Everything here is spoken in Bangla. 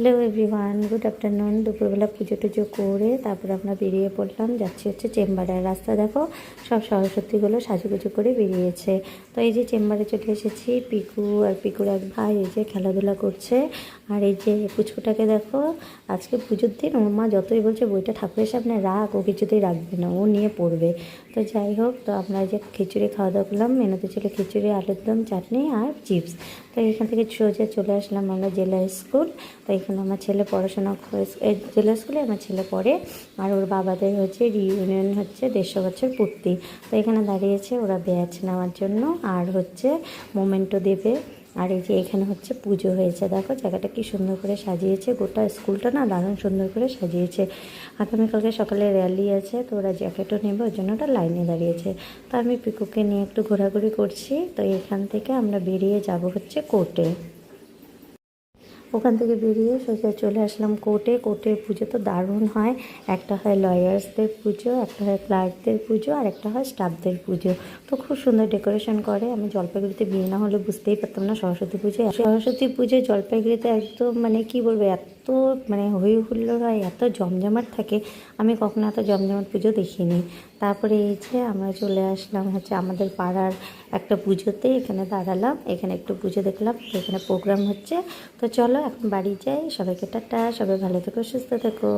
Hello everyone, good afternoon. দুপুরবেলা পুজো টুজো করে তারপরে আমরা বেরিয়ে পড়লাম, যাচ্ছি হচ্ছে চেম্বারে। রাস্তা দেখো সব সরস্বতীগুলো সাজুগুজু করে বেরিয়েছে। তো এই যে চেম্বারে চলে এসেছি। পিকু আর পিকুর এক ভাই এই যে খেলাধুলা করছে। আর এই যে পুচকুটাকে দেখো, আজকে পুজোর দিন ওর মা যতই বলছে বইটা ঠাকুরের সামনে রাখ, ও কিছুতেই রাখবে না, ও নিয়ে পড়বে। তো যাই হোক, তো আমরা এই যে খিচুড়ি খাওয়া দাওয়া করলাম। মেনুতে ছিল খিচুড়ি, আলুর দম, চাটনি আর চিপস। তো এখান থেকে সোজা চলে আসলাম আমরা জেলা স্কুল। তো এখানে আমার ছেলে পড়াশোনা জেলা স্কুলে আমার ছেলে পড়ে। আর ওর বাবাদের হচ্ছে রিইউনিয়ন, হচ্ছে 150 বছর পূর্তি। তো এখানে দাঁড়িয়েছে ওরা ব্যাচ নেওয়ার জন্য, আর হচ্ছে মোমেন্টো দেবে। আর এই যে এখানে হচ্ছে পুজো হয়েছে, দেখো জায়গাটা কি সুন্দর করে সাজিয়েছে। গোটা স্কুলটা না দারুণ সুন্দর করে সাজিয়েছে। আগামীকালকে সকালে র্যালি আছে, তো ওরা জ্যাকেটও নেবে, ওর জন্য ওটা লাইনে দাঁড়িয়েছে। তো আমি পিকুকে নিয়ে একটু ঘোরাঘুরি করছি। তো এখান থেকে আমরা বেরিয়ে যাব হচ্ছে কোর্টে। ওখান থেকে বেরিয়ে সোজা চলে আসলাম কোর্টে। কোর্টের পুজো তো দারুণ হয়। একটা হয় লয়ার্সদের পুজো, একটা হয় ক্লার্কদের পুজো, আর একটা হয় স্টাফদের পুজো। তো খুব সুন্দর ডেকোরেশন করে। আমি জলপাইগুড়িতে বিয়ে না হলে বুঝতেই পারতাম না সরস্বতী পুজোয় জলপাইগুড়িতে একদম মানে কি বলবো, এত মানে হই হুল্লোড় হয়, এত জমজমাট থাকে। আমি কখনো এত জমজমাট পুজো দেখিনি। তারপরে এই যে আমরা চলে আসলাম হচ্ছে আমাদের পাড়ার একটা পুজোতে। এখানে দাঁড়ালাম, এখানে একটু পুজো দেখলাম। এখানে প্রোগ্রাম হচ্ছে। তো চলো এখন বাড়ি যাই। সবাইকে টাটা, সবাই ভালো থেকো, সুস্থ থেকো।